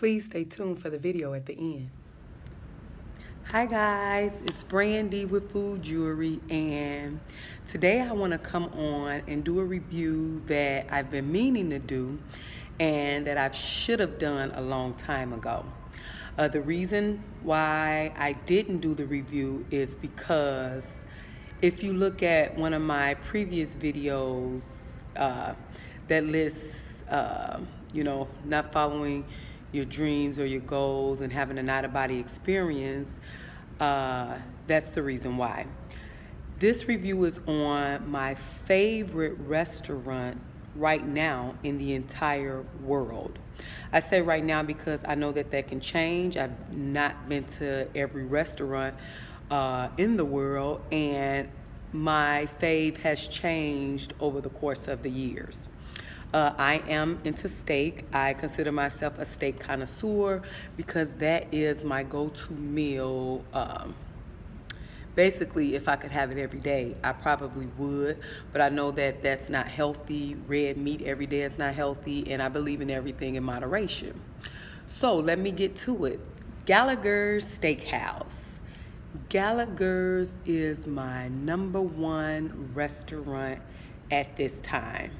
Please stay tuned for the video at the end. Hi guys, it's Brandy with Food Jewelry, and today I want to come on and do a review that I've been meaning to do and that I should have done a long time ago. The reason why I didn't do the review is because if you look at one of my previous videos that lists, not following your dreams or your goals and having an out-of-body experience, that's the reason why. This review is on my favorite restaurant right now in the entire world. I say right now because I know that can change. I've not been to every restaurant in the world, and my fave has changed over the course of the years. I am into steak. I consider myself a steak connoisseur because that is my go-to meal. Basically, if I could have it every day, I probably would, but I know that that's not healthy. Red meat every day is not healthy, and I believe in everything in moderation. So let me get to it. Gallagher's Steakhouse. Gallagher's is my #1 restaurant at this time.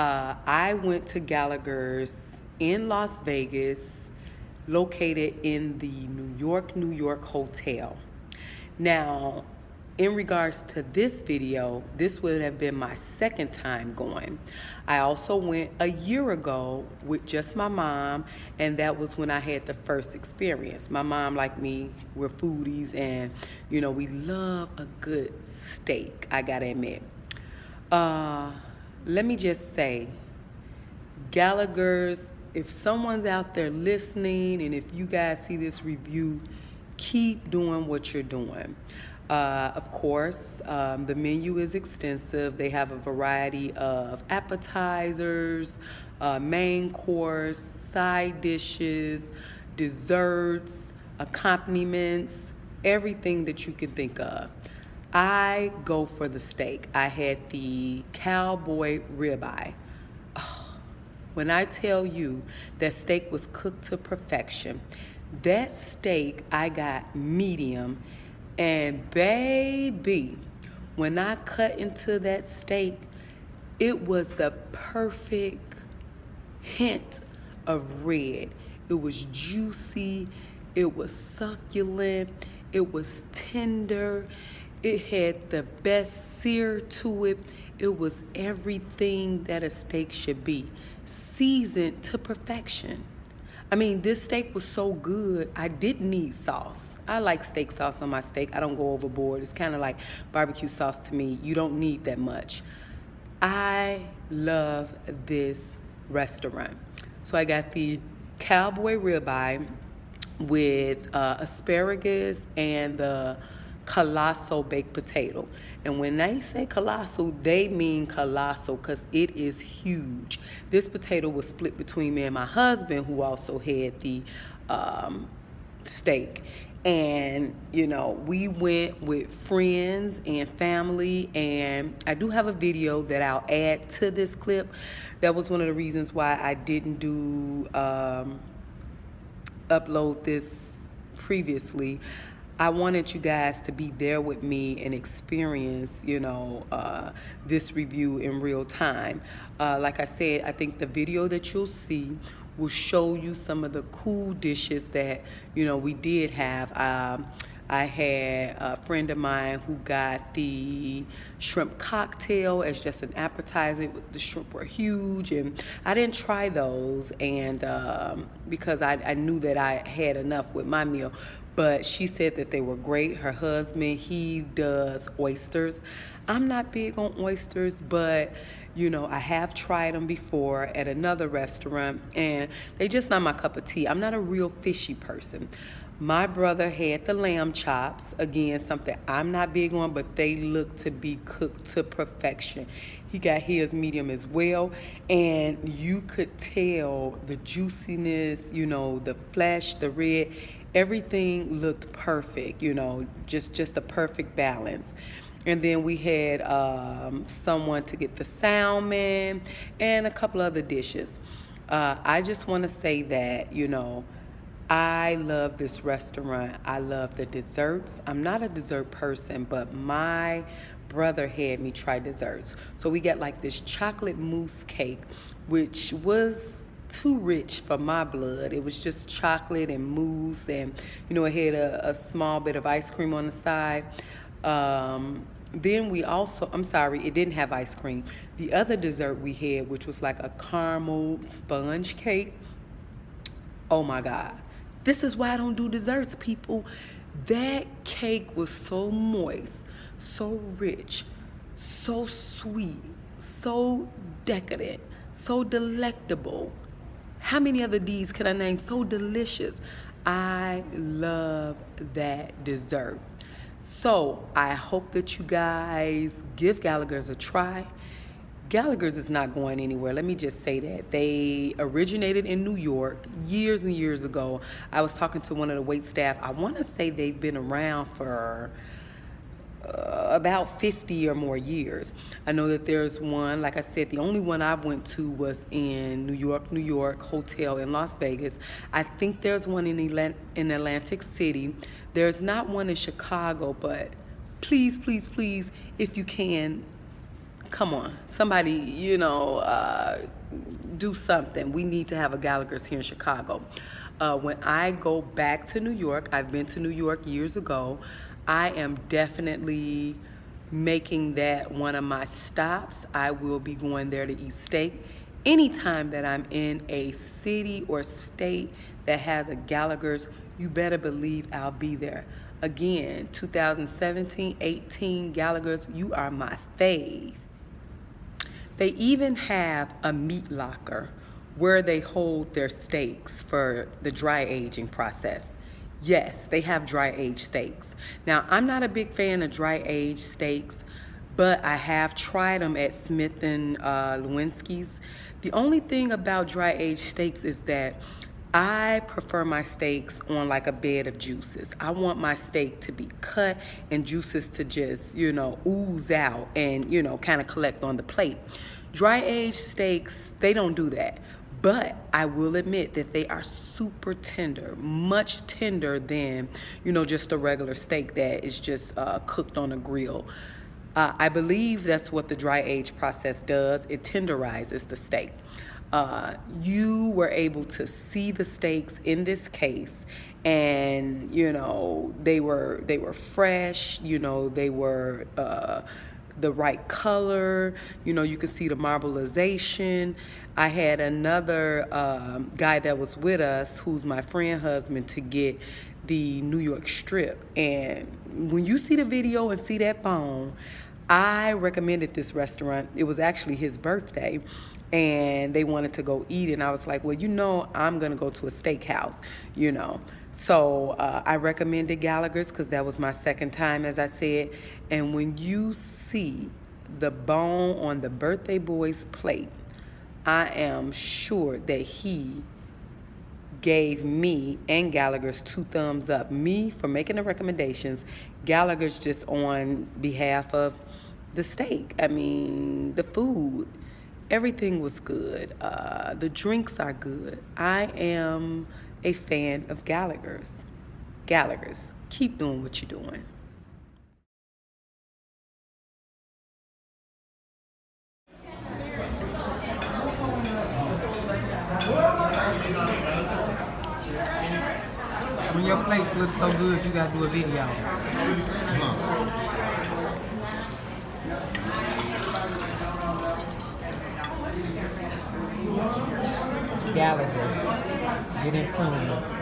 I went to Gallagher's in Las Vegas, located in the New York hotel. Now, in regards to this video, this would have been my second time going. I also went a year ago with just my mom, and that was when I had the first experience. My mom, like me, we're foodies, and we love a good steak, I gotta admit. Let me just say, Gallagher's, if someone's out there listening and if you guys see this review, keep doing what you're doing. Of course, the menu is extensive. They have a variety of appetizers, main course, side dishes, desserts, accompaniments, everything that you can think of. I go for the steak. I had the cowboy ribeye. Oh, when I tell you that steak was cooked to perfection, that steak I got medium, and baby, when I cut into that steak, it was the perfect hint of red. It was juicy, it was succulent, it was tender. It had the best sear to it. It was everything that a steak should be, seasoned to perfection. I mean, this steak was so good, I didn't need sauce. I like steak sauce on my steak. I don't go overboard. It's kind of like barbecue sauce to me. You don't need that much. I love this restaurant. So I got the cowboy ribeye with asparagus and the colossal baked potato. And when they say colossal, they mean colossal because it is huge. This potato was split between me and my husband, who also had the steak. And we went with friends and family, and I do have a video that I'll add to this clip. That was one of the reasons why I didn't do upload this previously. I wanted you guys to be there with me and experience, this review in real time. Like I said, I think the video that you'll see will show you some of the cool dishes that, we did have. I had a friend of mine who got the shrimp cocktail as just an appetizer. The shrimp were huge, and I didn't try those, and because I knew that I had enough with my meal. But she said that they were great. Her husband, he does oysters. I'm not big on oysters, but I have tried them before at another restaurant, and they just not my cup of tea. I'm not a real fishy person. My brother had the lamb chops, again, something I'm not big on, but they look to be cooked to perfection. He got his medium as well, and you could tell the juiciness, the flesh, the red, everything looked perfect, just a perfect balance. And then we had someone to get the salmon and a couple other dishes. I just want to say that, I love this restaurant. I love the desserts. I'm not a dessert person, but my brother had me try desserts. So we got like this chocolate mousse cake, which was too rich for my blood. It was just chocolate and mousse, and it had a small bit of ice cream on the side. Then we also, I'm sorry, it didn't have ice cream. The other dessert we had, which was like a caramel sponge cake. Oh my God. This is why I don't do desserts, people. That cake was so moist, so rich, so sweet, so decadent, so delectable. How many other D's can I name? So delicious. I love that dessert. So I hope that you guys give Gallagher's a try. Gallagher's is not going anywhere. Let me just say that. They originated in New York years and years ago. I was talking to one of the wait staff. I want to say they've been around for about 50 or more years. I know that there's one, like I said, the only one I went to was in New York hotel in Las Vegas. I think there's one in Atlantic City. There's not one in Chicago, but please, please, please, if you can, come on, somebody, do something. We need to have a Gallagher's here in Chicago. When I go back to New York, I've been to New York years ago, I am definitely making that one of my stops. I will be going there to eat steak. Anytime that I'm in a city or state that has a Gallagher's, you better believe I'll be there. Again, 2017, 18 Gallagher's, you are my fave. They even have a meat locker where they hold their steaks for the dry aging process. Yes, they have dry aged steaks. Now, I'm not a big fan of dry aged steaks, but I have tried them at Smith and Lewinsky's. The only thing about dry aged steaks is that I prefer my steaks on like a bed of juices. I want my steak to be cut and juices to just, ooze out and, kind of collect on the plate. Dry aged steaks, they don't do that. But I will admit that they are super tender, much tender than, just a regular steak that is just cooked on a grill. I believe that's what the dry age process does. It tenderizes the steak. You were able to see the steaks in this case, and they were fresh. They were the right color. You could see the marbleization. I had another guy that was with us, who's my friend husband, to get the New York strip. And when you see the video and see that bone, I recommended this restaurant. It was actually his birthday, and they wanted to go eat, and I was like, well, I'm gonna go to a steakhouse, So I recommended Gallagher's because that was my second time, as I said. And when you see the bone on the birthday boy's plate, I am sure that he gave me and Gallagher's 2 thumbs up. Me for making the recommendations, Gallagher's just on behalf of the steak. I mean, the food, everything was good. The drinks are good. I am a fan of Gallagher's. Gallagher's, keep doing what you're doing. When your plates look so good, you gotta do a video. Gallagher's, get in tune.